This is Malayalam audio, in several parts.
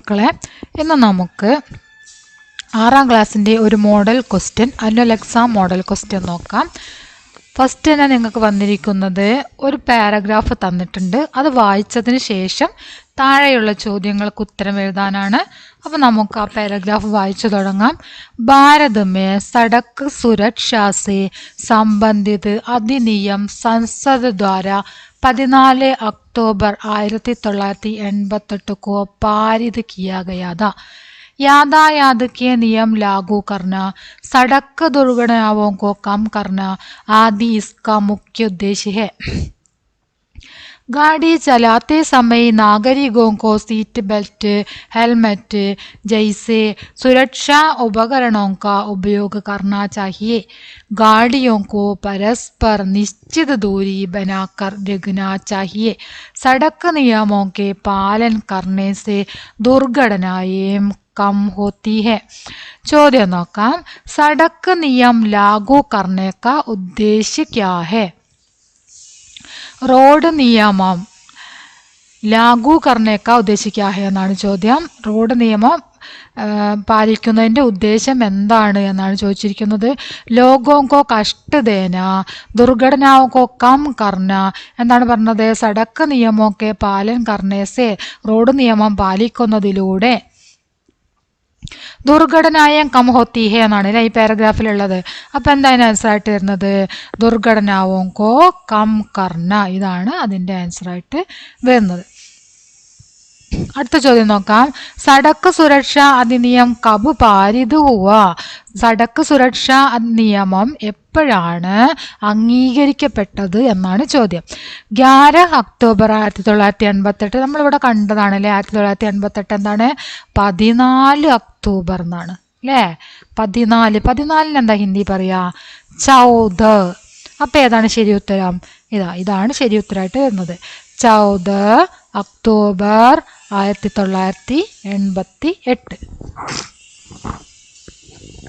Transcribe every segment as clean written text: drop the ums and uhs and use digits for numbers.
മക്കളെ, ഇന്ന് നമുക്ക് 6ാം ക്ലാസ്സിൻ്റെ ഒരു model question, annual exam model question നോക്കാം. ഫസ്റ്റ് തന്നെ നിങ്ങൾക്ക് വന്നിരിക്കുന്നത് ഒരു പാരഗ്രാഫ് തന്നിട്ടുണ്ട്. അത് വായിച്ചതിന് ശേഷം താഴെയുള്ള ചോദ്യങ്ങൾക്ക് ഉത്തരം എഴുതാനാണ്. അപ്പോൾ നമുക്ക് ആ പാരഗ്രാഫ് വായിച്ചു തുടങ്ങാം. ഭാരത് മേ സഡക് സുരക്ഷാ സെ സംബന്ധിത് അധിനിയം संसद द्वारा 14 अक्टूबर 1988 को पारित किया गया था. यातायात के नियम लागू करना, सड़क दुर्घटनाओं को कम करना आदि इसका मुख्य उद्देश्य है. गाड़ी चलाते समय नागरिकों को सीट बेल्ट, हेलमेट जैसे सुरक्षा उपकरणों का उपयोग करना चाहिए. गाड़ियों को परस्पर निश्चित दूरी बनाकर रखना चाहिए. सड़क नियमों के पालन करने से दुर्घटनाएं कम होती है. ചോദ്യം നോക്കാം. സഡക് നിയം ലാഗു करने का उद्देश्य क्या है? റോഡ് നിയമം ലാഗു കർണേക്ക ഉദ്ദേശിക്കുക എന്നാണ് ചോദ്യം. റോഡ് നിയമം പാലിക്കുന്നതിൻ്റെ ഉദ്ദേശം എന്താണ് എന്നാണ് ചോദിച്ചിരിക്കുന്നത്. ലോഗോങ്കോ കഷ്ടദേന ദുർഘടനാവോ കം കർണ എന്താണ് പറഞ്ഞത്? സഡക്ക് നിയമമൊക്കെ പാലൻ കർണേസെ റോഡ് നിയമം പാലിക്കുന്നതിലൂടെ ദുർഘടനായം കം ഹോത്തി ഹെ എന്നാണ് അല്ലേ ഈ പാരഗ്രാഫിലുള്ളത്. അപ്പം എന്താണ് ആൻസറായിട്ട് വരുന്നത്? ദുർഘടനാവും കോ കം കർണ, ഇതാണ് അതിൻ്റെ ആൻസറായിട്ട് വരുന്നത്. അടുത്ത ചോദ്യം നോക്കാം. സഡക്ക് സുരക്ഷാ അധിനിയം കബ് പാരിത് ഹുവ? സഡക്ക് സുരക്ഷാ നിയമം എപ്പോഴാണ് അംഗീകരിക്കപ്പെട്ടത് എന്നാണ് ചോദ്യം. 11 ഒക്ടോബർ 1988 നമ്മളിവിടെ കണ്ടതാണല്ലേ. 1988 എന്താണ്? 14 ഒക്ടോബർ എന്നാണ് അല്ലേ. 14 എന്താ ഹിന്ദി പറയാ? 14. അപ്പം ഏതാണ് ശരി ഉത്തരം? ഇതാണ് ശരി ഉത്തരമായിട്ട് വരുന്നത്. 14 ഒക്ടോബർ 1988.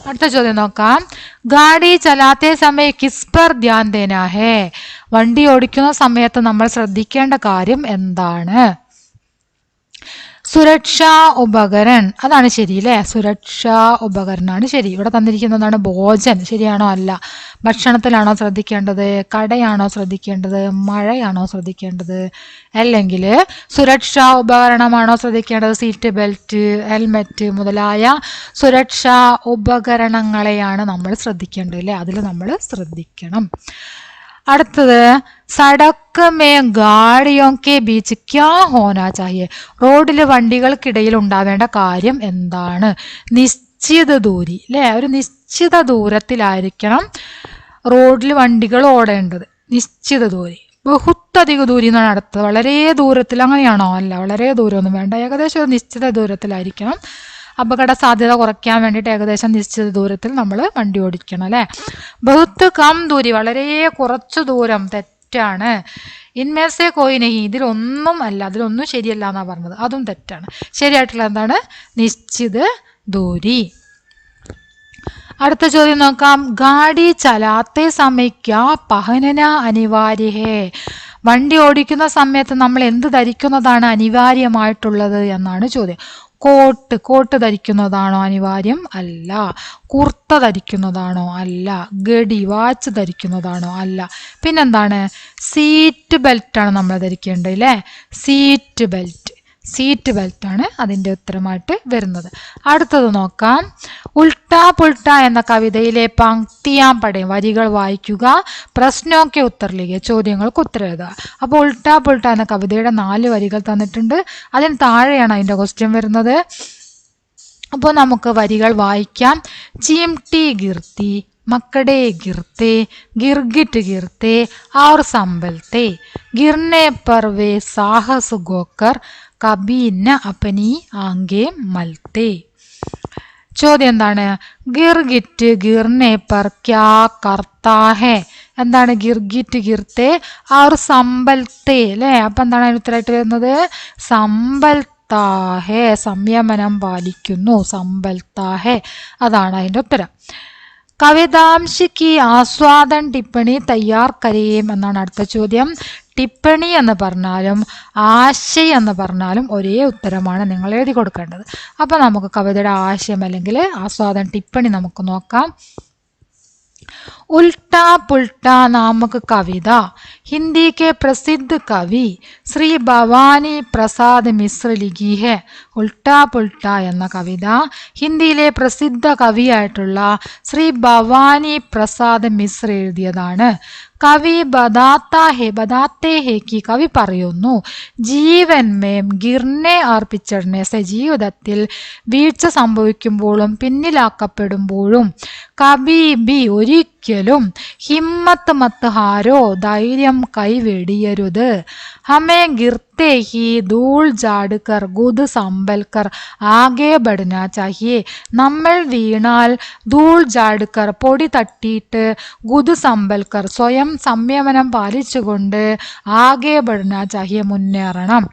അടുത്ത ചോദ്യം നോക്കാം. ഗാഡി ചലാത്തെ സമയ കിസ് പർ ധ്യാൻ ദേനാ ഹേ? വണ്ടി ഓടിക്കുന്ന സമയത്ത് നമ്മൾ ശ്രദ്ധിക്കേണ്ട കാര്യം എന്താണ്? സുരക്ഷാ ഉപകരൺ, അതാണ് ശരി അല്ലേ. സുരക്ഷാ ഉപകരണമാണ് ശരി. ഇവിടെ തന്നിരിക്കുന്നതാണ് ഭോജൻ. ശരിയാണോ? അല്ല. ഭക്ഷണത്തിലാണോ ശ്രദ്ധിക്കേണ്ടത്? കടയാണോ ശ്രദ്ധിക്കേണ്ടത്? മഴയാണോ ശ്രദ്ധിക്കേണ്ടത്? അല്ലെങ്കിൽ സുരക്ഷാ ഉപകരണമാണോ ശ്രദ്ധിക്കേണ്ടത്? സീറ്റ് ബെൽറ്റ്, ഹെൽമെറ്റ് മുതലായ സുരക്ഷാ ഉപകരണങ്ങളെയാണ് നമ്മൾ ശ്രദ്ധിക്കേണ്ടത് അല്ലേ. അതിൽ നമ്മൾ ശ്രദ്ധിക്കണം. അടുത്തത് സഡക്ക് മേ ഗാഡിയോ കെ ബീച്ച് ക്യാ ഹോനാ ചാഹിയെ? റോഡിൽ വണ്ടികൾക്കിടയിൽ ഉണ്ടാവേണ്ട കാര്യം എന്താണ്? നിശ്ചിത ദൂരി അല്ലേ. ഒരു നിശ്ചിത ദൂരത്തിലായിരിക്കണം റോഡിൽ വണ്ടികൾ ഓടേണ്ടത്. നിശ്ചിത ദൂരി. ബഹുത്തധിക ദൂരി എന്നാണ് അടുത്തത്. വളരെ ദൂരത്തിൽ, അങ്ങനെയാണോ? അല്ല, വളരെ ദൂരമൊന്നും വേണ്ട. ഏകദേശം ഒരു നിശ്ചിത ദൂരത്തിലായിരിക്കണം. അപകട സാധ്യത കുറയ്ക്കാൻ വേണ്ടിയിട്ട് ഏകദേശം നിശ്ചിത ദൂരത്തിൽ നമ്മൾ വണ്ടി ഓടിക്കണം അല്ലേ. ബഹുത്ത് കം ദൂരി, വളരെ കുറച്ച് ദൂരം, തെറ്റാണ്. ഇൻമേസെ കോയിനഹി, ഇതിലൊന്നും അല്ല, അതിലൊന്നും ശരിയല്ല എന്നാണ് പറഞ്ഞത്. അതും തെറ്റാണ്. ശരിയായിട്ടുള്ള എന്താണ്? നിശ്ചിത ദൂരി. അടുത്ത ചോദ്യം നോക്കാം. ഗാഡി ചലാത്തെ സമയ്ക്ക പഹനന അനിവാര്യ ഹേ? വണ്ടി ഓടിക്കുന്ന സമയത്ത് നമ്മൾ എന്ത് ധരിക്കുന്നതാണ് അനിവാര്യമായിട്ടുള്ളത് എന്നാണ് ചോദ്യം. കോട്ട് ധരിക്കുന്നതാണോ അനിവാര്യം? അല്ല. കുർത്ത ധരിക്കുന്നതാണോ? അല്ല. ഗഡി വാച്ച് ധരിക്കുന്നതാണോ? അല്ല. പിന്നെന്താണ്? സീറ്റ് ബെൽറ്റാണ് നമ്മൾ ധരിക്കേണ്ടത് അല്ലേ. സീറ്റ് ബെൽറ്റാണ് അതിൻ്റെ ഉത്തരമായിട്ട് വരുന്നത്. അടുത്തത് നോക്കാം. ഉൾട്ടാ പുൾട്ട എന്ന കവിതയിലെ പങ്ക്തിയാം പടേ വരികൾ വായിക്കുക. പ്രശ്നമൊക്കെ ഉത്തരലിക്കുക, ചോദ്യങ്ങൾക്ക് ഉത്തരം എഴുതുക. അപ്പോൾ ഉൾട്ടാ പുൾട്ട എന്ന കവിതയുടെ 4 വരികൾ തന്നിട്ടുണ്ട്. അതിന് താഴെയാണ് അതിൻ്റെ ക്വസ്റ്റ്യൻ വരുന്നത്. അപ്പോൾ നമുക്ക് വരികൾ വായിക്കാം. ചിംട്ടി ഗിർത്തി, मकड़े गिरते, गिरगिट गिरते और संभलते, गिरने पर वे साहस गोकर कभी न अपनी आंखें मलते. ചോദ്യം എന്താണ്? ഗിർഗിറ്റ് ഗിർനെ പർ ക്യാ കർത്താ ഹെ? എന്താണ് ഗിർഗിറ്റ് ഗിർത്തെ और संभलते അല്ലേ. അപ്പം എന്താണ് അതിന് ഉത്തരമായിട്ട് വരുന്നത്? संभलता है, സംയമനം പാലിക്കുന്നു. संभलता है, അതാണ് അതിൻ്റെ ഉത്തരം. കവിതാംശ് കി ആസ്വാദൻ ടിപ്പണി തയ്യാർ കരേം എന്നാണ് അടുത്ത ചോദ്യം. ടിപ്പണി എന്ന് പറഞ്ഞാലും ആശയം എന്ന് പറഞ്ഞാലും ഒരേ ഉത്തരമാണ് നിങ്ങൾ എഴുതി കൊടുക്കേണ്ടത്. അപ്പോൾ നമുക്ക് കവിതയുടെ ആശയം അല്ലെങ്കിൽ ആസ്വാദന ടിപ്പണി നമുക്ക് നോക്കാം. उल्टा पुल्टा नामक कविता हिंदी के प्रसिद्ध कवि श्री भवानी प्रसाद मिश्र लिखी है. ഉൾട്ടാ പുൾട്ട എന്ന കവിത ഹിന്ദിയിലെ പ്രസിദ്ധ കവിയായിട്ടുള്ള ശ്രീ ഭവാനി പ്രസാദ് മിശ്ര എഴുതിയതാണ്. കവി ബതാത്തെ ഹെ കി കവി പറയുന്നു, ജീവന്മേം ഗിർനെ അർപ്പിച്ചടനെ ജീവിതത്തിൽ വീഴ്ച സംഭവിക്കുമ്പോഴും പിന്നിലാക്കപ്പെടുമ്പോഴും കബി ബി ഒരിക്കലും ഹിമ്മത്ത് മത്ത് ഹാരോ ധൈര്യം കൈവെടിയരുത്. ഹമേ ഗിർത്തെ ഹി ധൂൾ ജാടുകർ ഗുദ് സമ്പൽക്കർ ആകെ ബഡ്ന ചാഹിയെ. നമ്മൾ വീണാൽ ധൂൾ ജാടുകർ പൊടി തട്ടിയിട്ട് ഗുദ് സമ്പൽക്കർ സ്വയം സംയമനം പാലിച്ചുകൊണ്ട് ആകെ ബഡ്ന ചാഹിയെ മുന്നേറണം.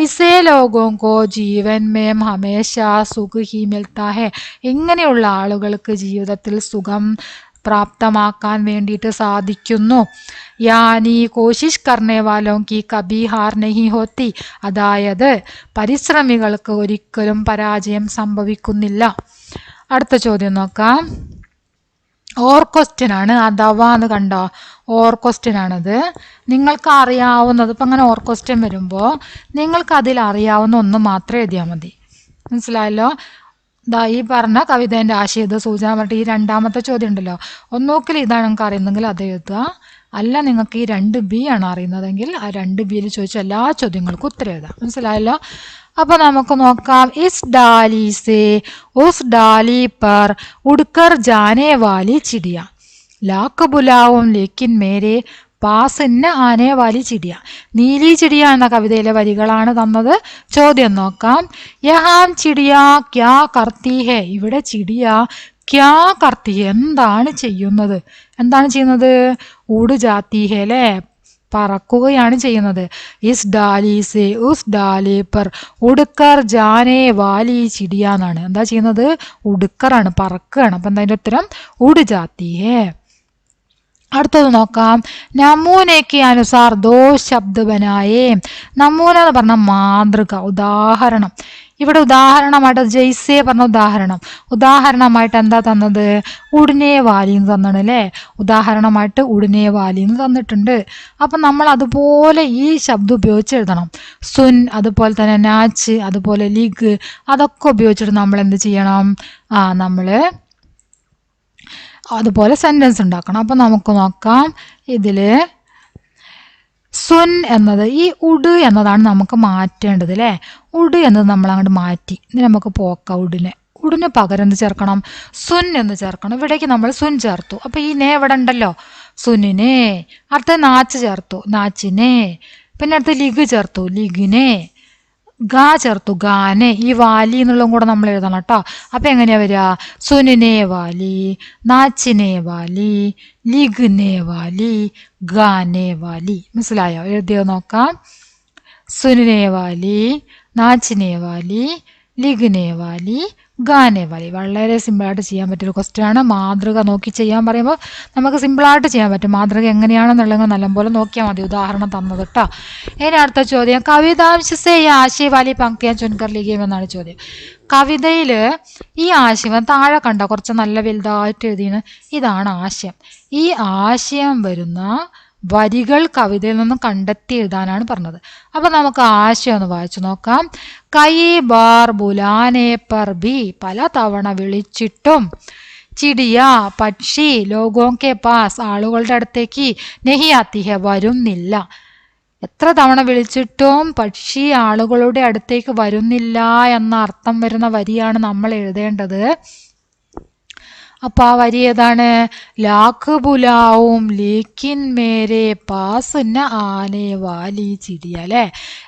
ഐസേ ലോകോങ്കോ ജീവൻ മേം ഹമേശ സുഖ ഹി മിൽത്താ ഹെ. ഇങ്ങനെയുള്ള ആളുകൾക്ക് ജീവിതത്തിൽ സുഖം പ്രാപ്തമാക്കാൻ വേണ്ടിയിട്ട് സാധിക്കുന്നു. യാനി കോശിഷ് കർണേ വാലോം കി കബി ഹാർ നഹി ഹോത്തി. അതായത് പരിശ്രമികൾക്ക് ഒരിക്കലും പരാജയം സംഭവിക്കുന്നില്ല. അടുത്ത ചോദ്യം നോക്കാം. ഓർ ക്വസ്റ്റ്യൻ ആണ്. അഥവാ എന്ന് കണ്ടോ, ഓർ ക്വസ്റ്റ്യൻ ആണത്. നിങ്ങൾക്ക് അറിയാവുന്നത് ഇപ്പം അങ്ങനെ ഓർ ക്വസ്റ്റ്യൻ വരുമ്പോൾ നിങ്ങൾക്ക് അതിൽ അറിയാവുന്ന ഒന്ന് മാത്രം എഴുതിയാൽ മതി. മനസ്സിലായല്ലോ? ഈ പറഞ്ഞ കവിതേൻ്റെ ആശയത സൂചന പറഞ്ഞിട്ട് ഈ രണ്ടാമത്തെ ചോദ്യം ഉണ്ടല്ലോ, ഒന്നോക്കിൽ ഇതാണ് നിങ്ങൾക്ക് അറിയുന്നെങ്കിൽ അത് എഴുതുക. അല്ല നിങ്ങൾക്ക് ഈ 2B ആണ് അറിയുന്നതെങ്കിൽ ആ 2Bയിൽ ചോദിച്ച എല്ലാ ചോദ്യങ്ങൾക്കും ഉത്തരം എഴുതാം. മനസ്സിലായല്ലോ? അപ്പോൾ നമുക്ക് നോക്കാം. ഇസ് ഡാലി സേ ഉസ് ഡാലി പർ ഉഡ്കർ ജാനേ വാലി ചിടിയ ലാക്ക് ബുലാവും ലേക്കിൻ മേരെ പാസ് ഇന്ന ആനേ വാലി ചിടിയ. നീലി ചിടിയ എന്ന കവിതയിലെ വരികളാണ് തന്നത്. ചോദ്യം നോക്കാം. യഹാം ചിടിയ ക്യാ കർത്തി ഹെ. ഇവിടെ ചിടിയ ക്യാ കർത്തി ഹെ എന്താണ് ചെയ്യുന്നത്? എന്താണ് ചെയ്യുന്നത്? ഉഡ് ജാത്തി ഹെ അല്ലേ, പറക്കുകയാണ് ചെയ്യുന്നത്. ഇസ് ഡാലി സേ ഉസ് ഡാലി പർ ഉടുക്കർ ജാനേ വാലി ചിടിയ എന്നാണ്. എന്താ ചെയ്യുന്നത്? ഉടുക്കറാണ്, പറക്കുകയാണ്. അപ്പം എന്താ അതിൻ്റെ ഉത്തരം? ഉഡ് ജാത്തി ഹേ. അടുത്തത് നോക്കാം. നമൂനയ്ക്ക് അനുസാർ ദോ ശബ്ദ ബനായേ. നമൂന എന്ന് പറഞ്ഞ മാതൃക, ഉദാഹരണം. ഇവിടെ ഉദാഹരണമായിട്ട് ജയ്സേ പറഞ്ഞ ഉദാഹരണമായിട്ട് എന്താ തന്നത്? ഉടനെ വാലിന്ന് തന്നാണ് അല്ലേ. ഉദാഹരണമായിട്ട് ഉടനെ വാലിന്ന് തന്നിട്ടുണ്ട്. അപ്പം നമ്മൾ അതുപോലെ ഈ ശബ്ദം ഉപയോഗിച്ച് എഴുതണം. സുൻ, അതുപോലെ തന്നെ നാച്ച്, അതുപോലെ ലിഗ്, അതൊക്കെ ഉപയോഗിച്ചിട്ട് നമ്മൾ എന്ത് ചെയ്യണം? നമ്മൾ അതുപോലെ സെൻറ്റൻസ് ഉണ്ടാക്കണം. അപ്പം നമുക്ക് നോക്കാം. ഇതിൽ സുൻ എന്നത് ഈ ഉഡ് എന്നതാണ് നമുക്ക് മാറ്റേണ്ടത് അല്ലേ. ഉഡ് എന്നത് നമ്മൾ അങ്ങോട്ട് മാറ്റി. ഇനി നമുക്ക് പോക്കാം. ഉഡിന് പകരം എന്ത് ചേർക്കണം? സുൻ എന്ന് ചേർക്കണം. ഇവിടേക്ക് നമ്മൾ സുൻ ചേർത്തു. അപ്പോൾ ഈ നേ ഇവിടെ ഉണ്ടല്ലോ, സുനിനെ. അടുത്ത നാച്ച് ചേർത്തു, നാച്ചിനെ. പിന്നെ അടുത്ത് ലിഗ് ചേർത്തു, ലിഗിനെ. ഗാ ചേർത്തു, ഗാനെ. ഈ വാലി എന്നുള്ളതും കൂടെ നമ്മൾ എഴുതണം കേട്ടോ. അപ്പം എങ്ങനെയാ വരിക? സുനിനെ വാലി, നാച്ചിനെ വാലി, ലിഗിനെ വാലി, ഗാനെ വാലി. മനസ്സിലായോ? എഴുതിയോ നോക്കാം. സുനിനെ വാലി, നാച്ചിനെ വാലി, ലിഗിനെ വാലി, ഗാനെ വാലി. വളരെ സിമ്പിളായിട്ട് ചെയ്യാൻ പറ്റിയൊരു ക്വസ്റ്റ്യൻ ആണ്. മാതൃക നോക്കി ചെയ്യാൻ പറയുമ്പോൾ നമുക്ക് സിമ്പിളായിട്ട് ചെയ്യാൻ പറ്റും. മാതൃക എങ്ങനെയാണെന്നുള്ളത് നല്ലപോലെ നോക്കിയാൽ മതി. ഉദാഹരണം തന്നത് കേട്ടോ. ഇനി അടുത്ത ചോദ്യം. കവിതാംശസേ ആശയ വാലി പങ്ക്തിയാൻ ചുൻകർ ലിഖിയം എന്നാണ് ചോദ്യം. കവിതയിൽ ഈ ആശയം താഴെ കണ്ട കുറച്ച് നല്ല വലുതായിട്ട് എഴുതിയാണ്. ഇതാണ് ആശയം. ഈ ആശയം വരുന്ന വരികൾ കവിതയിൽ നിന്നും കണ്ടെത്തി എഴുതാനാണ് പറഞ്ഞത്. അപ്പം നമുക്ക് ആശയം ഒന്ന് വായിച്ചു നോക്കാം. കൈ ബാർ ബുലാനെ പർ ബി. പല തവണ വിളിച്ചിട്ടും. ചിടിയ പക്ഷി ലോഗോം കെ പാസ്. ആളുകളുടെ അടുത്തേക്ക് നെഹി ആത്തി ഹെ വരുന്നില്ല. എത്ര തവണ വിളിച്ചിട്ടും പക്ഷി ആളുകളുടെ അടുത്തേക്ക് വരുന്നില്ല എന്ന അർത്ഥം വരുന്ന വരിയാണ് നമ്മൾ എഴുതേണ്ടത്. അപ്പോൾ ആ വരി ഏതാണ്? ലാഖ് ബുലാവും ലേക്കിൻ മേരെ പാസ് ന ആനെ വാലി ചിടിയ അല്ലേ.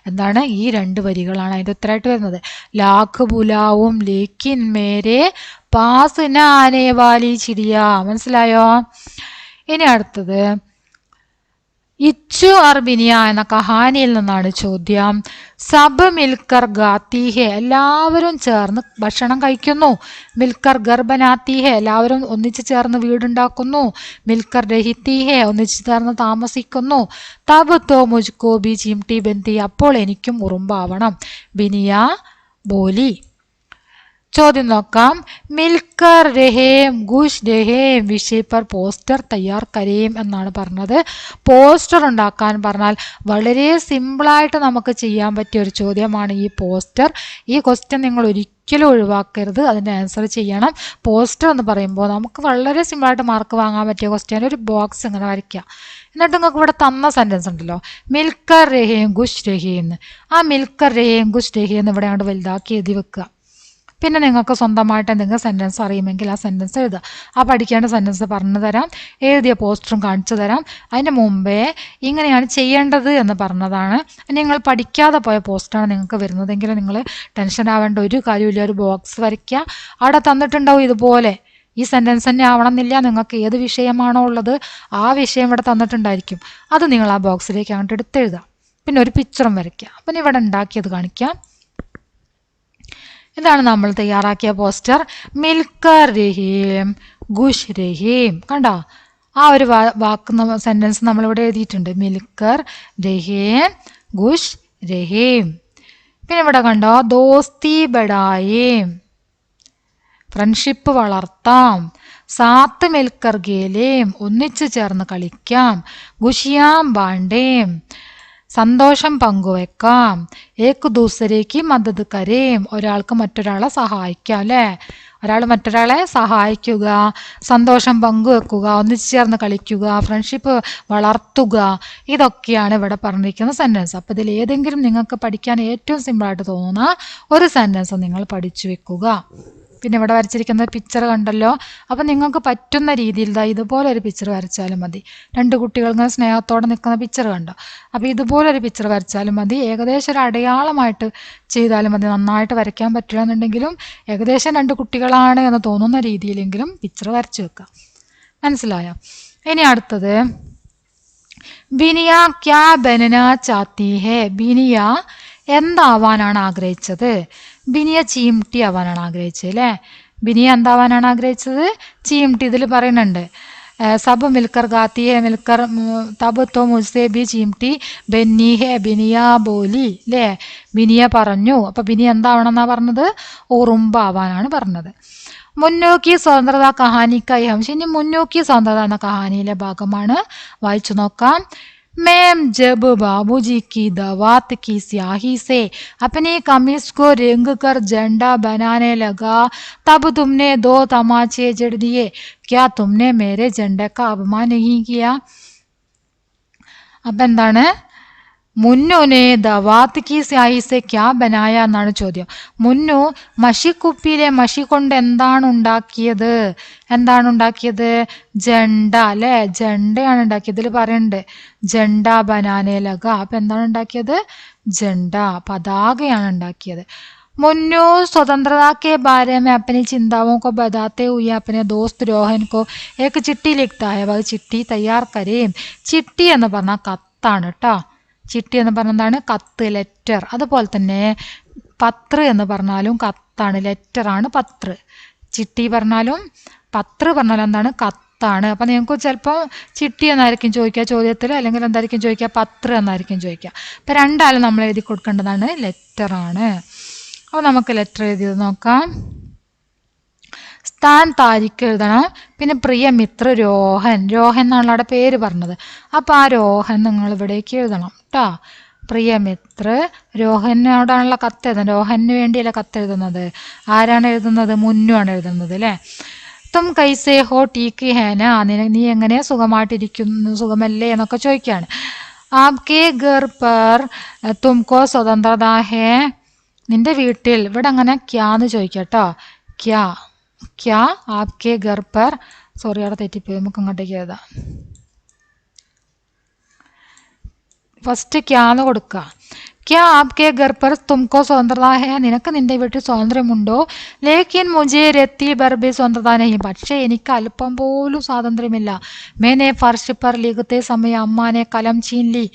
എന്താണ്? ഈ 2 വരികളാണ് അതിൻ്റെ ഉത്തരമായിട്ട് വരുന്നത്. ലാഖ് ബുലാവും ലേക്കിൻ മേരെ പാസ് ന ആനെ വാലി ചിടിയ. മനസ്സിലായോ? ഇനി അടുത്തത് ഇച്ചു और ബിനിയ എന്ന കഹാനിയിൽ നിന്നാണ് ചോദ്യം. സബ് മിൽക്കർ ഗാത്തി ഹെ, എല്ലാവരും ചേർന്ന് ഭക്ഷണം കഴിക്കുന്നു. മിൽക്കർ ഘർ ബനാത്തി ഹെ, എല്ലാവരും ഒന്നിച്ചു ചേർന്ന് വീടുണ്ടാക്കുന്നു. മിൽക്കർ രഹിത്തി ഹെ, ഒന്നിച്ചു ചേർന്ന് താമസിക്കുന്നു. തബ് തോ മുജ്കോ ബി ചിംടി ബന്തി, അപ്പോൾ എനിക്കും ഉറുമ്പാവണം. ബിനിയ ബോലി. ചോദ്യം നോക്കാം. മിൽക്കർ രഹേം ഖുഷ് രഹേം വിഷയ പർ പോസ്റ്റർ തയ്യാർ കരേം എന്നാണ് പറഞ്ഞത്. പോസ്റ്റർ ഉണ്ടാക്കാൻ പറഞ്ഞാൽ വളരെ സിമ്പിളായിട്ട് നമുക്ക് ചെയ്യാൻ പറ്റിയ ഒരു ചോദ്യമാണ് ഈ പോസ്റ്റർ. ഈ ക്വസ്റ്റ്യൻ നിങ്ങൾ ഒരിക്കലും ഒഴിവാക്കരുത്, അതിൻ്റെ ആൻസർ ചെയ്യണം. പോസ്റ്റർ എന്ന് പറയുമ്പോൾ നമുക്ക് വളരെ സിമ്പിളായിട്ട് മാർക്ക് വാങ്ങാൻ പറ്റിയ ക്വസ്റ്റ്യൻ. ഒരു ബോക്സ് ഇങ്ങനെ വരയ്ക്കുക. എന്നിട്ട് നിങ്ങൾക്ക് ഇവിടെ തന്ന സെൻറ്റൻസ് ഉണ്ടല്ലോ, മിൽക്കർ രഹേം ഖുഷ് രഹേം എന്ന്. ആ മിൽക്കർ രഹേം ഖുഷ് രഹേം എന്ന് ഇവിടെ അങ്ങോട്ട് വലുതാക്കി എഴുതി വെക്കുക. പിന്നെ നിങ്ങൾക്ക് സ്വന്തമായിട്ട് എന്തെങ്കിലും സെൻറ്റൻസ് അറിയുമെങ്കിൽ ആ സെൻറ്റൻസ് എഴുതുക. ആ പഠിക്കേണ്ട സെൻറ്റൻസ് പറഞ്ഞു തരാം, എഴുതിയ പോസ്റ്ററും കാണിച്ചു തരാം. അതിന് മുമ്പേ ഇങ്ങനെയാണ് ചെയ്യേണ്ടത് എന്ന് പറഞ്ഞതാണ്. നിങ്ങൾ പഠിക്കാതെ പോയ പോസ്റ്റാണ് നിങ്ങൾക്ക് വരുന്നതെങ്കിൽ നിങ്ങൾ ടെൻഷൻ ആവേണ്ട ഒരു കാര്യമില്ല. ഒരു ബോക്സ് വരയ്ക്കുക, അവിടെ തന്നിട്ടുണ്ടാവും ഇതുപോലെ. ഈ സെൻറ്റൻസ് തന്നെ ആവണമെന്നില്ല, നിങ്ങൾക്ക് ഏത് വിഷയമാണോ ഉള്ളത് ആ വിഷയം ഇവിടെ തന്നിട്ടുണ്ടായിരിക്കും. അത് നിങ്ങൾ ആ ബോക്സിലേക്ക് അങ്ങോട്ട് എടുത്തെഴുതുക. പിന്നെ ഒരു പിക്ചറും വരയ്ക്കുക. അപ്പം ഇവിടെ ഉണ്ടാക്കിയത് കാണിക്കാം. ഇതാണ് നമ്മൾ തയ്യാറാക്കിയ പോസ്റ്റർ. Milker Raheem ഖുഷ് Raheem. കണ്ടോ, ആ ഒരു വാക്ക് സെൻറ്റൻസ് നമ്മളിവിടെ എഴുതിയിട്ടുണ്ട്. Milker Raheem ഖുഷ് Raheem. പിന്നെ ഇവിടെ കണ്ടോ, ദോസ്തി ബഡായേം, ഫ്രണ്ട്ഷിപ്പ് വളർത്താം. സാത്ത് മിൽക്കർ ഗേലേം, ഒന്നിച്ചു ചേർന്ന് കളിക്കാം. ഖുഷിയാം ബാണ്ടേം, സന്തോഷം പങ്കുവെക്കാം. ഏക് ദൂസരേക്ക് മദത് കരേം, ഒരാൾക്ക് മറ്റൊരാളെ സഹായിക്കാം. അല്ലേ, ഒരാൾ മറ്റൊരാളെ സഹായിക്കുക, സന്തോഷം പങ്കുവെക്കുക, ഒന്നിച്ചു ചേർന്ന് കളിക്കുക, ഫ്രണ്ട്ഷിപ്പ് വളർത്തുക. ഇതൊക്കെയാണ് ഇവിടെ പറഞ്ഞിരിക്കുന്ന സെൻറ്റൻസ്. അപ്പോൾ ഇതിൽ ഏതെങ്കിലും നിങ്ങൾക്ക് പഠിക്കാൻ ഏറ്റവും സിമ്പിളായിട്ട് തോന്നുന്ന ഒരു സെൻറ്റൻസ് നിങ്ങൾ പഠിച്ചു വെക്കുക. പിന്നെ ഇവിടെ വരച്ചിരിക്കുന്ന പിക്ചർ കണ്ടല്ലോ. അപ്പം നിങ്ങൾക്ക് പറ്റുന്ന രീതിയിൽ ഇതുപോലെ ഒരു പിക്ചർ വരച്ചാലും മതി. രണ്ട് കുട്ടികൾ ഇങ്ങനെ സ്നേഹത്തോടെ നിൽക്കുന്ന പിക്ചർ കണ്ടോ. അപ്പോൾ ഇതുപോലൊരു പിക്ചർ വരച്ചാലും മതി. ഏകദേശം ഒരു അടയാളമായിട്ട് ചെയ്താലും മതി. നന്നായിട്ട് വരയ്ക്കാൻ പറ്റില്ല എന്നുണ്ടെങ്കിലും ഏകദേശം രണ്ട് കുട്ടികളാണ് എന്ന് തോന്നുന്ന രീതിയിലെങ്കിലും പിക്ചർ വരച്ചു വെക്കുക. മനസ്സിലായോ? ഇനി അടുത്തത്, ബിനിയ ക്യാ ബനന ചാത്തി ഹേ. ബിനിയ എന്താവാനാണ് ആഗ്രഹിച്ചത്? ബിനിയ ചീംട്ടി ആവാനാണ് ആഗ്രഹിച്ചത്. അല്ലേ, ബിനിയ എന്താവാനാണ് ആഗ്രഹിച്ചത്? ചീംട്ടി. ഇതിൽ പറയുന്നുണ്ട്, സബ് മിൽക്കർ ഗാത്തി ഹെ മിൽക്കർ തബ് തോ മുസ്സേ ബി ചീംട്ടി ബന്നി ഹെ. ബിനിയ ബോലി. അല്ലേ, ബിനിയ പറഞ്ഞു. അപ്പം ബിനിയ എന്താവണം എന്നാണ് പറഞ്ഞത്? ഉറുമ്പാവാനാണ് പറഞ്ഞത്. മുന്നോക്കി സ്വതന്ത്രത കഹാനിക്കായി ഹംശ. ഇനി മുന്നോക്കി സ്വതന്ത്രത എന്ന കഹാനിയിലെ ഭാഗമാണ്, വായിച്ചു നോക്കാം. मैम जब बाबूजी की दवात की स्याही से अपनी कमीज को रेंग कर झंडा बनाने लगा तब तुमने दो तमाचे जड़ दिए, क्या तुमने मेरे झंडे का अपमान नहीं किया? അപ്പം എന്താണ്? മുന്നുനെ ദവാത്ത് കി സ്യാഹി സെ ക്യാ ബനായ എന്നാണ് ചോദ്യം. മുന്നു മഷിക്കുപ്പിയിലെ മഷി കൊണ്ട് എന്താണ് ഉണ്ടാക്കിയത്? എന്താണ് ഉണ്ടാക്കിയത്? ജണ്ട. അല്ലെ, ജണ്ടയാണ് ഉണ്ടാക്കിയത്. ഇതിൽ പറയുന്നുണ്ട് ജണ്ട ബനാനെ ലഗ. അപ്പം എന്താണ് ഉണ്ടാക്കിയത്? ജണ്ട, പതാകയാണ് ഉണ്ടാക്കിയത്. मुन्नू स्वतंत्रता के बारे में अपनी चिंताओं को बताते हुए अपने दोस्त रोहन को एक चिट्ठी लिखता है. वह चिट्ठी तैयार करें. ചിട്ടി എന്ന് പറഞ്ഞാൽ കത്താണ് കേട്ടോ. ചിട്ടി എന്ന് പറഞ്ഞാൽ എന്താണ്? കത്ത്, ലെറ്റർ. അതുപോലെ തന്നെ പത്ര എന്ന് പറഞ്ഞാലും കത്താണ്, ലെറ്ററാണ് പത്ര. ചിട്ടി പറഞ്ഞാലും പത്ര പറഞ്ഞാലും എന്താണ്? കത്താണ്. അപ്പം നിങ്ങൾക്ക് ചിലപ്പോൾ ചിട്ടി എന്നായിരിക്കും ചോദിക്കുക ചോദ്യത്തിൽ, അല്ലെങ്കിൽ എന്തായിരിക്കും ചോദിക്കുക? പത്ര എന്നായിരിക്കും ചോദിക്കുക. അപ്പം രണ്ടാലും നമ്മൾ എഴുതി കൊടുക്കേണ്ടതാണ് ലെറ്ററാണ്. അപ്പോൾ നമുക്ക് ലെറ്റർ എഴുതിയത് നോക്കാം. സ്ഥാൻ താരിഖ് എഴുതണം. പിന്നെ പ്രിയ മിത്ര രോഹൻ. രോഹൻ എന്നാണ് അവിടെ പേര് പറഞ്ഞത്. അപ്പോൾ ആ രോഹൻ നിങ്ങൾ ഇവിടേക്ക് എഴുതണം കേട്ടോ. പ്രിയ മിത്ര രോഹനോടാണല്ലോ കത്ത് എഴുതുന്നത്. രോഹന് വേണ്ടിയല്ല കത്ത് എഴുതുന്നത്. ആരാണ് എഴുതുന്നത്? മുന്നു ആണ് എഴുതുന്നത്. അല്ലേ, തും കൈസേ ഹോ ടീക്ക് ഹേന. നീ എങ്ങനെ സുഖമായിട്ടിരിക്കുന്നു, സുഖമല്ലേ എന്നൊക്കെ ചോദിക്കുകയാണ്. ആപ്കെ ഘർ പർ തുംകോ സ്വതന്ത്രത ഹേ. നിന്റെ വീട്ടിൽ. ഇവിടെ അങ്ങനെ ക്യാന്ന് ചോദിക്കട്ടോ. ക്യാ ക്യാ ആപ്കെ ഘർ പർ. സോറി, അവിടെ തെറ്റിപ്പോയി. നമുക്ക് ഇങ്ങോട്ടേക്ക് എഴുതാം. ഫസ്റ്റ് ക്യാന്ന് കൊടുക്കുക. ക്യാ ആപ്കെ ഘർ പർ തുംകോ സ്വതന്ത്രത ഹെ, നിനക്ക് നിന്റെ വീട്ടിൽ സ്വാതന്ത്ര്യമുണ്ടോ? ലേക്കിൻ മുझे രത്തി ഭർ ഭി സ്വതന്ത്രത നഹീ, പക്ഷേ എനിക്ക് അല്പം പോലും സ്വാതന്ത്ര്യമില്ല. മേനെ ഫർഷ് പർ ലിഖത്തെ സമയം അമ്മാനെ കലം ഛീൻ ലി,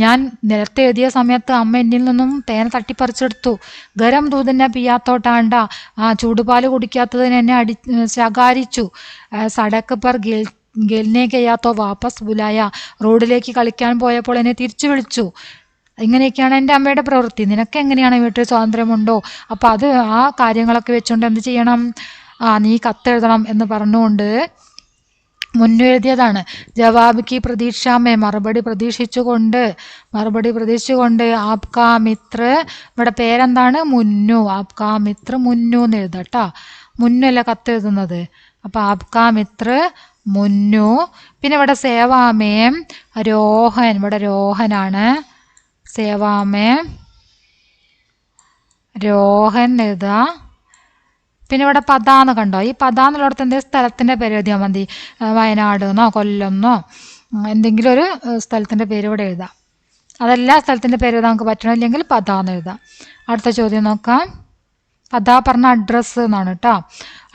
ഞാൻ നിലത്ത് എഴുതിയ സമയത്ത് അമ്മ എന്നിൽ നിന്നും പേന തട്ടിപ്പറിച്ചെടുത്തു. ഗരം ദൂതന്നെ പിയാത്തോട്ടാണ്ട, ചൂടുപാല് കുടിക്കാത്തതിന് എന്നെ ശകാരിച്ചു. സടക്ക് പർ ഗെൽനെ കയ്യാത്തോ വാപ്പസ് ബുലായ, റോഡിലേക്ക് കളിക്കാൻ പോയപ്പോൾ എന്നെ തിരിച്ചു വിളിച്ചു. ഇങ്ങനെയൊക്കെയാണ് എൻ്റെ അമ്മയുടെ പ്രവൃത്തി. നിനക്ക് എങ്ങനെയാണ് വീട്ടിൽ സ്വാതന്ത്ര്യമുണ്ടോ? അപ്പം അത് ആ കാര്യങ്ങളൊക്കെ വെച്ചുകൊണ്ട് എന്ത് ചെയ്യണം? നീ കത്തെഴുതണം എന്ന് പറഞ്ഞുകൊണ്ട് മുന്നെഴുതിയതാണ്. ജവാബ് പ്രതീക്ഷാമേ, മറുപടി പ്രതീക്ഷിച്ചുകൊണ്ട് ആപ്കാ മിത്ര, ഇവിടെ പേരെന്താണ്? മുന്നു. ആപ്കാ മിത്ര മുന്നു എന്ന് എഴുതട്ടാ. മുന്നു അല്ല കത്തെഴുതുന്നത്. അപ്പം ആപ്കാ മിത്ര മുന്നു. പിന്നെ ഇവിടെ സേവാമേ രോഹൻ, ഇവിടെ രോഹനാണ്. സേവാമേ രോഹൻ എഴുതുക. പിന്നെ ഇവിടെ പദാന്ന് കണ്ടോ? ഈ പദാന്നുള്ളിടത്ത് എന്തെങ്കിലും സ്ഥലത്തിൻ്റെ പേര് എഴുതിയാൽ മതി. വയനാട് എന്നോ കൊല്ലമെന്നോ എന്തെങ്കിലും ഒരു സ്ഥലത്തിൻ്റെ പേര് ഇവിടെ എഴുതാം. അതെല്ലാ സ്ഥലത്തിൻ്റെ പേര് എഴുതാൻ നമുക്ക് പറ്റണില്ലെങ്കിൽ പദാന്ന് എഴുതാം. അടുത്ത ചോദ്യം നോക്കാം. പദാ പറഞ്ഞ അഡ്രസ്സ് എന്നാണ് കേട്ടോ.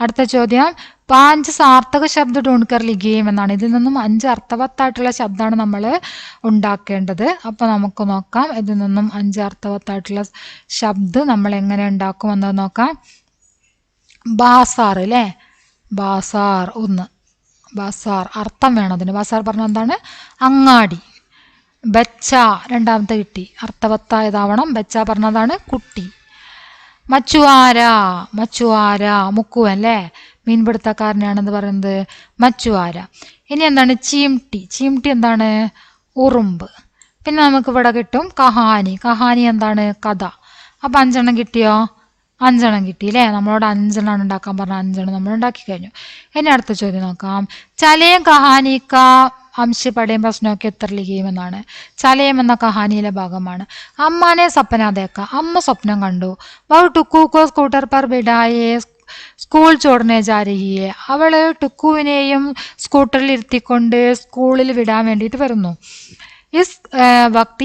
അടുത്ത ചോദ്യം 5 സാർത്ഥക ശബ്ദ ഢൂണ്ട്കർ ലിഖിയേ എന്നാണ്. ഇതിൽ നിന്നും 5 അർത്ഥവത്തായിട്ടുള്ള ശബ്ദമാണ് നമ്മൾ ഉണ്ടാക്കേണ്ടത്. അപ്പോൾ നമുക്ക് നോക്കാം. ഇതിൽ നിന്നും 5 അർത്ഥവത്തായിട്ടുള്ള ശബ്ദം നമ്മൾ എങ്ങനെ ഉണ്ടാക്കുമെന്നത് നോക്കാം. ബാസാർ അല്ലേ? ബാസാർ 1. ബാസാർ അർത്ഥം വേണം അതിന്. ബാസാർ പറഞ്ഞാൽ എന്താണ്? അങ്ങാടി. ബച്ച രണ്ടാമത്തെ കിട്ടി, അർത്ഥവത്തായതാവണം. ബച്ച പറഞ്ഞതാണ് കുട്ടി. മച്ചുവാര, മച്ചുവാര മുക്കുവൻ അല്ലേ? മീൻപിടുത്തക്കാരനാണെന്ന് പറയുന്നത് മച്ചുവാര. ഇനി എന്താണ്? ചീംട്ടി. ചീംട്ടി എന്താണ്? ഉറുമ്പ്. പിന്നെ നമുക്ക് ഇവിടെ കിട്ടും കഹാനി. കഹാനി എന്താണ്? കഥ. അപ്പം 5 എണ്ണം കിട്ടിയോ? 5 എണ്ണം കിട്ടിയില്ലേ? നമ്മളോട് 5 എണ്ണം ഉണ്ടാക്കാൻ പറഞ്ഞ 5 എണ്ണം നമ്മൾ ഉണ്ടാക്കി കഴിഞ്ഞു. ഇനി അടുത്ത ചോദ്യം നോക്കാം. ചലയം കഹാനിക്ക അംശപടയും പ്രശ്നമൊക്കെ എത്ര ലിഖിയുമെന്നാണ്. ചലയം എന്ന കഹാനിയിലെ ഭാഗമാണ്. അമ്മാനെ സപ്പനാദേക്ക, അമ്മ സ്വപ്നം കണ്ടു. വൗ ടുക്കു സ്കൂട്ടർ പർ ബിഡായേ സ്കൂൾ ചോടനെ ജാരഹിയെ, അവള് ടുക്കുവിനെയും സ്കൂട്ടറിൽ ഇരുത്തിക്കൊണ്ട് സ്കൂളിൽ വിടാൻ വേണ്ടിയിട്ട് വരുന്നു.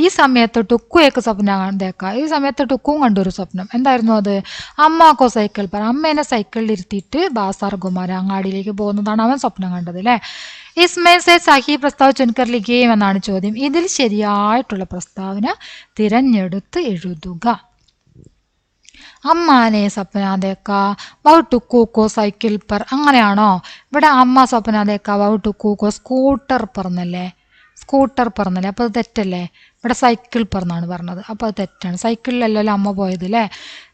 ഈ സമയത്ത് ടുക്കുയൊക്കെ സ്വപ്നം ദേക്ക, ഈ സമയത്ത് ടുക്കും കണ്ടൊരു സ്വപ്നം. എന്തായിരുന്നു അത്? അമ്മാക്കോ സൈക്കിൾ പറ, അമ്മേനെ സൈക്കിളിൽ ഇരുത്തിയിട്ട് ബാസാർ കുമാര അങ്ങാടിയിലേക്ക് പോകുന്നതാണ് അവൻ സ്വപ്നം കണ്ടത് അല്ലേ? ഇസ്മേസെ സഹി പ്രസ്താവ് ചുൻകർ ലിഖിയേ എന്നാണ് ചോദ്യം. ഇതിൽ ശരിയായിട്ടുള്ള പ്രസ്താവന തിരഞ്ഞെടുത്ത് എഴുതുക. അമ്മാനെ സ്വപ്നാദേക്ക വൗ ടുക്കൂക്കോ സൈക്കിൾ പർ, അങ്ങനെയാണോ? ഇവിടെ അമ്മ സ്വപ്നാദേക്ക വൗ ടുക്കൂക്കോ സ്കൂട്ടർ പറഞ്ഞല്ലേ? സ്കൂട്ടർ പറഞ്ഞല്ലേ? അപ്പോൾ അത് തെറ്റല്ലേ? ഇവിടെ സൈക്കിൾ പറഞ്ഞാണ് പറഞ്ഞത്. അപ്പോൾ അത് തെറ്റാണ്. സൈക്കിളിലല്ലല്ലോ അമ്മ പോയത് അല്ലേ?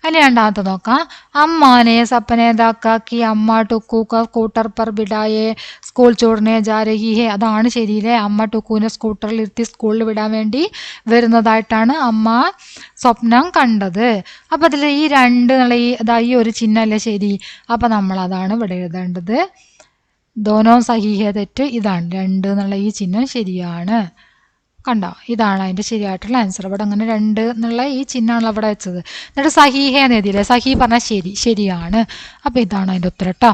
അതിന് രണ്ടാമത്തെ നോക്കാം. അമ്മാനെ സപ്പനേതാക്കി അമ്മ ടുക്കൂക്ക സ്കൂട്ടർ പർ ബിഡായെ സ്കൂൾ ചോടനെ ജാരഹി ഹെ, അതാണ് ശരിയില്ലേ? അമ്മ ടുക്കുവിനെ സ്കൂട്ടറിൽ ഇരുത്തി സ്കൂളിൽ വിടാൻ വേണ്ടി വരുന്നതായിട്ടാണ് അമ്മ സ്വപ്നം കണ്ടത്. അപ്പം അതിൽ ഈ 2 എന്നുള്ള ഈ ഒരു ചിഹ്നമല്ലേ ശരി? അപ്പം നമ്മൾ അതാണ് ഇവിടെ എഴുതേണ്ടത്. ദോനോ സഹീഹ തെറ്റ്. ഇതാണ് 2 എന്നുള്ള ഈ ചിഹ്നം ശരിയാണ്. കണ്ടോ? ഇതാണ് അതിൻ്റെ ശരിയായിട്ടുള്ള ആൻസർ. ഇവിടെ അങ്ങനെ 2 എന്നുള്ള ഈ ചിഹ്നമാണ് അവിടെ വെച്ചത്. എന്നിട്ട് സഹീഹ എന്ന് എഴുതിയില്ലേ? സഹി പറഞ്ഞാൽ ശരിയാണ്. അപ്പം ഇതാണ് അതിൻ്റെ ഉത്തരം കേട്ടോ.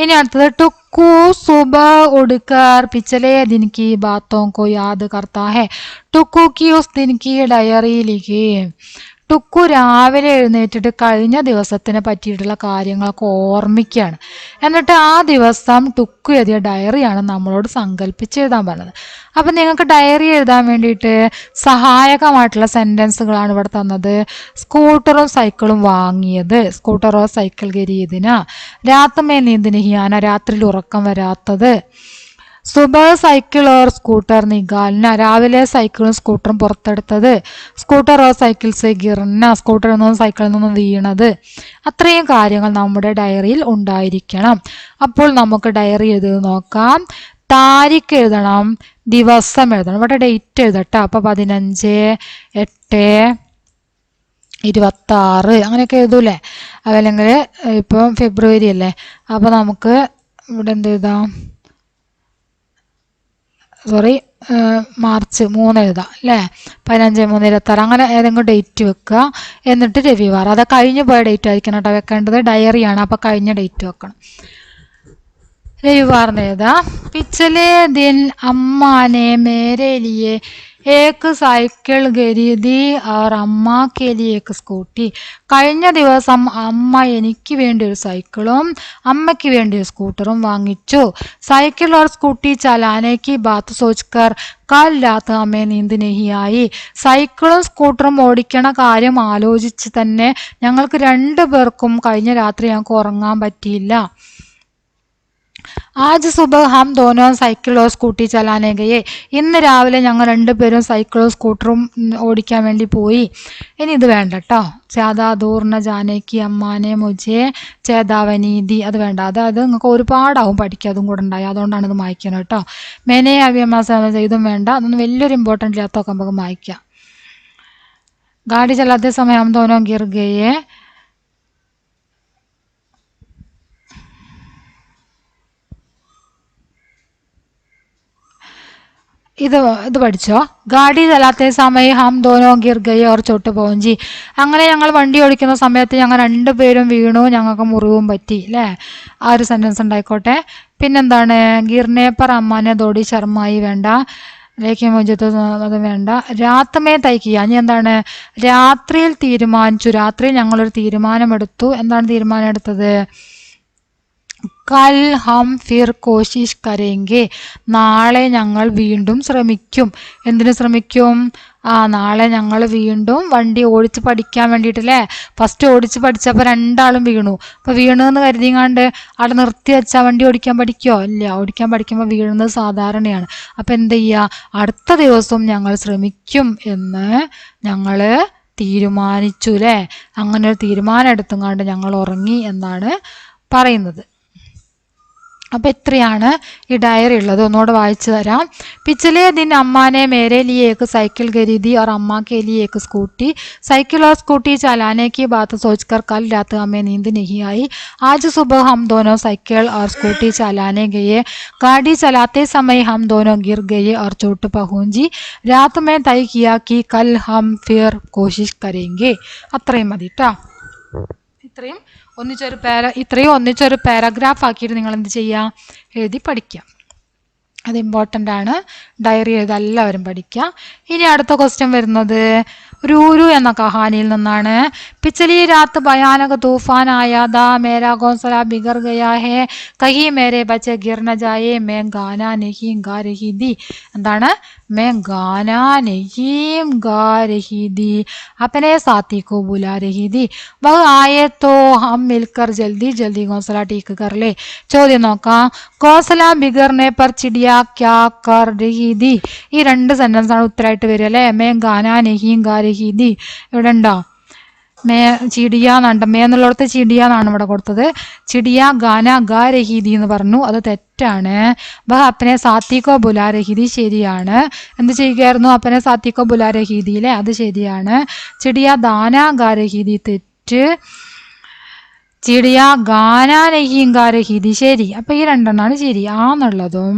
ഇനി അടുത്തത് ടുക്കു സുബ ഉടുക്കർ പിച്ചലേ ദിൻ കി ബാത്തോं को याद करता है, ടുക്കു की उस दिन की डायरी लिखी. ടുക്കു രാവിലെ എഴുന്നേറ്റിട്ട് കഴിഞ്ഞ ദിവസത്തിനെ പറ്റിയിട്ടുള്ള കാര്യങ്ങളൊക്കെ ഓർമ്മിക്കുകയാണ്. എന്നിട്ട് ആ ദിവസം ടുക്കു എഴുതിയ ഡയറിയാണ് നമ്മളോട് സങ്കല്പിച്ച് എഴുതാൻ പറഞ്ഞത്. അപ്പം നിങ്ങൾക്ക് ഡയറി എഴുതാൻ വേണ്ടിയിട്ട് സഹായകമായിട്ടുള്ള സെൻറ്റൻസുകളാണ് ഇവിടെ തന്നത്. സ്കൂട്ടറും സൈക്കിളും വാങ്ങിയത്, സ്കൂട്ടറോ സൈക്കിൾ ഗരീദിന, രാത്മേ നീന്തിന് ഹിയാന, രാത്രിയിൽ ഉറക്കം വരാത്തത്, സുബ സൈക്കിൾ ഓർ സ്കൂട്ടർ നികാൽന, രാവിലെ സൈക്കിളും സ്കൂട്ടറും പുറത്തെടുത്തത്, സ്കൂട്ടർ ഓർ സൈക്കിൾ സെ ഗിർന, സ്കൂട്ടറിൽ നിന്നും സൈക്കിളിൽ നിന്നും വീണത്. അത്രയും കാര്യങ്ങൾ നമ്മുടെ ഡയറിയിൽ ഉണ്ടായിരിക്കണം. അപ്പോൾ നമുക്ക് ഡയറി എഴുതി നോക്കാം. താരിഖ് എഴുതണം, ദിവസം എഴുതണം. ഇവിടെ ഡേറ്റ് എഴുതട്ടെ. അപ്പോൾ 15/8/26 അങ്ങനെയൊക്കെ എഴുതൂലേ? അതല്ലെങ്കിൽ ഇപ്പം ഫെബ്രുവരി അല്ലേ? അപ്പോൾ നമുക്ക് ഇവിടെ എന്ത് എഴുതാം? മാർച്ച് 3 എഴുതാം അല്ലേ? 15/3/26 അങ്ങനെ ഏതെങ്കിലും ഡേറ്റ് വെക്കുക. എന്നിട്ട് രവിവാർ, അത് കഴിഞ്ഞ് പോയ ഡേറ്റ് ആയിരിക്കണം കേട്ടോ വെക്കേണ്ടത്. ഡയറിയാണ്, അപ്പോൾ കഴിഞ്ഞ ഡേറ്റ് വെക്കണം. രവിവാറിന് എഴുതാം. പിച്ചലേ ദിൻ അമ്മാനെ മേരെ ലിയെ ഏക്ക് സൈക്കിൾ ഖരീദി और अम्मा के लिए एक स्कूटी. കഴിഞ്ഞ ദിവസം അമ്മ എനിക്ക് വേണ്ടി ഒരു സൈക്കിളും അമ്മയ്ക്ക് വേണ്ടി ഒരു സ്കൂട്ടറും വാങ്ങിച്ചു. സൈക്കിൾ और स्कूटी चलाने की बात सोचकर कल रात हमें नींद नहीं आई. സൈക്കിളും സ്കൂട്ടറും ഓടിക്കണ കാര്യം ആലോചിച്ച് തന്നെ ഞങ്ങൾക്ക് രണ്ടുപേർക്കും കഴിഞ്ഞ രാത്രി ഞങ്ങൾക്ക് ഉറങ്ങാൻ പറ്റിയില്ല. ആജ് സുബഹ് ഹം ദോനോ സൈക്കിളോ സ്കൂട്ടി ചലാനെ ഗയെ. ഇന്ന് രാവിലെ ഞങ്ങൾ രണ്ടുപേരും സൈക്കിളോ സ്കൂട്ടറും ഓടിക്കാൻ വേണ്ടി പോയി. ഇനി ഇത് വേണ്ട കേട്ടോ. ചേതാ ദൂർണ ജാനേക്ക് അമ്മാനെ മുജെ ചേതാവനീതി അത് വേണ്ട. അതായത് നിങ്ങൾക്ക് ഒരുപാടാവും പഠിക്കുക, അതും കൂടെ ഉണ്ടായി. അതുകൊണ്ടാണ് ഇത് വായിക്കുന്നത് കേട്ടോ. മെനെ അവ്യമാസം ഇതും വേണ്ട. അതൊന്നും വലിയൊരു ഇമ്പോർട്ടൻ്റ് ഇല്ലാത്തൊക്കെ നമുക്ക് വായിക്കാം. ഗാഡി ചലാത്തെ സമയം ഹം ദോനോ ഗിർ ഗയെ. ഇത് പഠിച്ചോ. ഗാഡി ചലാത്തെ സമയം ഹം ദോനോ ഗിർ ഗയെ ഓർ ചോട്ട് പോഞ്ചി. അങ്ങനെ ഞങ്ങൾ വണ്ടി ഓടിക്കുന്ന സമയത്ത് ഞങ്ങൾ രണ്ടുപേരും വീണു, ഞങ്ങൾക്ക് മുറിവും പറ്റി അല്ലേ. ആ ഒരു സെൻറ്റൻസ് ഉണ്ടായിക്കോട്ടെ. പിന്നെന്താണ്, ഗിർനെ പർ അമ്മാനെ ദോടി ശർമായി വേണ്ട. ലേഖ്യ മോചിത്ത് അത് വേണ്ട. രാത്മേ തയ്ക്കുക. ഇനി എന്താണ്, രാത്രിയിൽ തീരുമാനിച്ചു. രാത്രിയിൽ ഞങ്ങളൊരു തീരുമാനമെടുത്തു. എന്താണ് തീരുമാനം എടുത്തത്? കൽ ഹം ഫിർ കോശിഷ് കരേങ്കെ. നാളെ ഞങ്ങൾ വീണ്ടും ശ്രമിക്കും. എന്തിനു ശ്രമിക്കും? നാളെ ഞങ്ങൾ വീണ്ടും വണ്ടി ഓടിച്ച് പഠിക്കാൻ വേണ്ടിയിട്ടല്ലേ. ഫസ്റ്റ് ഓടിച്ച് പഠിച്ചപ്പോൾ രണ്ടാളും വീണു. അപ്പോൾ വീണു എന്ന് കരുതിങ്ങാണ്ട് അവിടെ നിർത്തി വെച്ചാൽ വണ്ടി ഓടിക്കാൻ പഠിക്കുമോ? ഇല്ല. ഓടിക്കാൻ പഠിക്കുമ്പോൾ വീഴുന്നത് സാധാരണയാണ്. അപ്പോൾ എന്ത് ചെയ്യുക? അടുത്ത ദിവസവും ഞങ്ങൾ ശ്രമിക്കും എന്ന് ഞങ്ങൾ തീരുമാനിച്ചു അല്ലേ. അങ്ങനെ ഒരു തീരുമാനം എടുത്തുകൊണ്ട് ഞങ്ങൾ ഉറങ്ങി എന്നാണ് പറയുന്നത്. അപ്പം ഇത്രയാണ് ഈ ഡയറി ഉള്ളത്. ഒന്നുകൂടെ വായിച്ചു തരാം. പിछले दिन अम्मा ने मेरे लिए एक साइकिल खरीदी और अम्मा के लिए एक स्कूटी. साइकिल और स्कूटी चलाने की बात सोचकर कल रात हमें नींद नहीं आई. आज सुबह हम दोनों साइकिल और स्कूटी चलाने गए. गाड़ी चलाते समय हम दोनों गिर गए और चोट पहुंची. रात में तय किया कि कल हम फिर कोशिश करेंगे. അത്രയും മതി കേട്ടോ. ഇത്രയും ഒന്നിച്ചൊരു പാരഗ്രാഫ് ആക്കിയിട്ട് നിങ്ങൾ എന്ത് ചെയ്യുക? എഴുതി പഠിക്കുക. അത് ഇമ്പോർട്ടൻ്റ് ആണ്. ഡയറി എഴുതി എല്ലാവരും പഠിക്കുക. ഇനി അടുത്ത ക്വസ്റ്റ്യൻ വരുന്നത് രൂരു എന്ന കഹാനിയിൽ നിന്നാണ്. പിछली रात भयानक तूफान आया था. मेरा घोंसला बिगड़ गया है. कहीं मेरे बच्चे गिर न जाए. मैं गाना नहीं गा रही थी. എന്താണ്? मैं गाना नहीं गा रही थी. अपने साथी को बुला रही थी. वह आए तो हम मिलकर जल्दी जल्दी घोंसला ठीक कर ले. ചോദ്യം നോക്കാം. घोंसला बिगड़ने पर चिड़िया क्या कर रही थी. ഈ രണ്ട് സെന്റൻസ് ആണ് ഉത്തരമായിട്ട് വരിക അല്ലേ. मैं गाना नहीं गा रही थी ഇവിടെ ഉണ്ടോ? മേ ചിടിയ എന്നുണ്ട്. മേ എന്നുള്ളിടത്ത് ചിടിയ എന്നാണ് ഇവിടെ കൊടുത്തത്. ചിടിയ ഗാന ഗാ രഹീദി എന്ന് പറഞ്ഞു. അത് തെറ്റാണ്. ബഹ അപ്പനെ സാത്തിക്കോ ബുലാ രഹീദി ശരിയാണ്. എന്ത് ചെയ്യുകയായിരുന്നു? അപ്പനെ സാത്തിക്കോ ബുലാ രഹീദിയിലെ അത് ശരിയാണ്. ചിടിയ ദാന ഗാ രഹീദി തെറ്റ്. ചിടിയ ഗാന നഹീം ഗാ രഹീദി ശരി. അപ്പം ഈ രണ്ടെണ്ണമാണ് ശരി. ആ എന്നുള്ളതും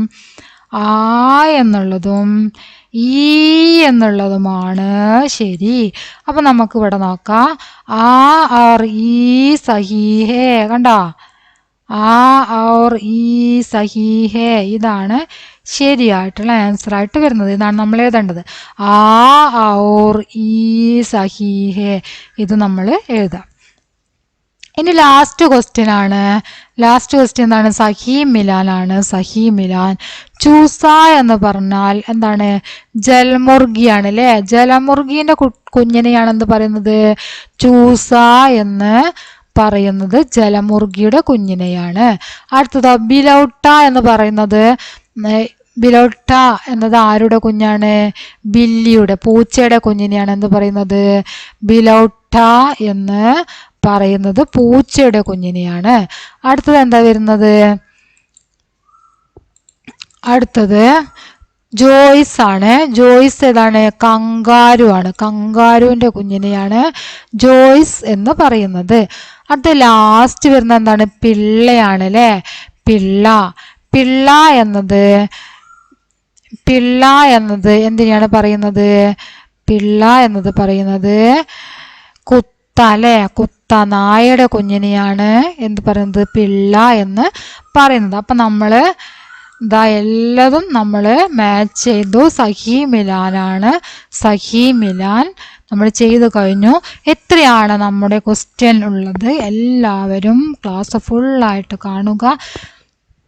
ആ എന്നുള്ളതും ഈ എന്നുള്ളതുമാണ് ശരി. അപ്പം നമുക്ക് ഇവിടെ നോക്കാം. ആ और ഈ സഹി ഹേ. കണ്ടോ? ആ और ഈ സഹി ഹേ ഇതാണ് ശരിയായിട്ടുള്ള ആൻസർ ആയിട്ട് വരുന്നത്. ഇതാണ് നമ്മൾ എഴുതേണ്ടത്. ആ और ഈ സഹി ഹേ ഇത് നമ്മൾ എഴുതാം. ഇനി ലാസ്റ്റ് ക്വസ്റ്റ്യൻ ആണ്. ലാസ്റ്റ് ക്വസ്റ്റ്യൻ എന്താണ്? സഹി മിലാൻ ആണ്. സഹി മിലാൻ. ചൂസ എന്ന് പറഞ്ഞാൽ എന്താണ്? ജൽമുർഗിയാണ് അല്ലേ. ജലമുർഗീൻ്റെ കുഞ്ഞിനെയാണ് എന്ത് പറയുന്നത്? ചൂസ എന്ന് പറയുന്നത് ജലമുർഗിയുടെ കുഞ്ഞിനെയാണ്. അടുത്തത് ബിലൗട്ട എന്ന് പറയുന്നത്, ബിലൗട്ട എന്നത് ആരുടെ കുഞ്ഞാണ്? ബില്ലിയുടെ പൂച്ചയുടെ കുഞ്ഞിനെയാണ് എന്ത് പറയുന്നത്? ബിലൗട്ട എന്ന് പറയുന്നത് പൂച്ചയുടെ കുഞ്ഞിനെയാണ്. അടുത്തത് എന്താ വരുന്നത്? അടുത്തത് ജോയ്സ് ആണ്. ജോയ്സ് ഏതാണ്? കങ്കാരു ആണ്. കങ്കാരുവിൻ്റെ കുഞ്ഞിനെയാണ് ജോയ്സ് എന്ന് പറയുന്നത്. അടുത്ത ലാസ്റ്റ് വരുന്നത് എന്താണ്? പിള്ളയാണ് അല്ലേ. പിള്ള. പിള്ള എന്നത് എന്തിനാണ് പറയുന്നത്? പിള്ള എന്നത് പറയുന്നത് കുത്ത അല്ലേ. കുത്ത നായയുടെ കുഞ്ഞിനെയാണ് എന്ത് പറയുന്നത്? പിള്ള എന്ന് പറയുന്നത്. അപ്പം നമ്മൾ ഇതാ എല്ലാതും നമ്മൾ മാച്ച് ചെയ്തു. സഹി മിലാനാണ്. സഹി മിലാൻ നമ്മൾ ചെയ്തു കഴിഞ്ഞു. എത്രയാണ് നമ്മുടെ ക്വസ്റ്റ്യൻ ഉള്ളത്? എല്ലാവരും ക്ലാസ് ഫുള്ളായിട്ട് കാണുക,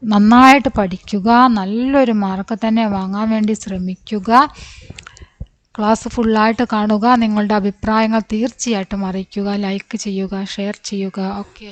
നന്നായിട്ട് പഠിക്കുക, നല്ലൊരു മാർക്ക് തന്നെ വാങ്ങാൻ വേണ്ടി ശ്രമിക്കുക. ക്ലാസ് ഫുള്ളായിട്ട് കാണുക. നിങ്ങളുടെ അഭിപ്രായങ്ങൾ തീർച്ചയായിട്ടും അറിയിക്കുക. ലൈക്ക് ചെയ്യുക, ഷെയർ ചെയ്യുക. ഓക്കെ.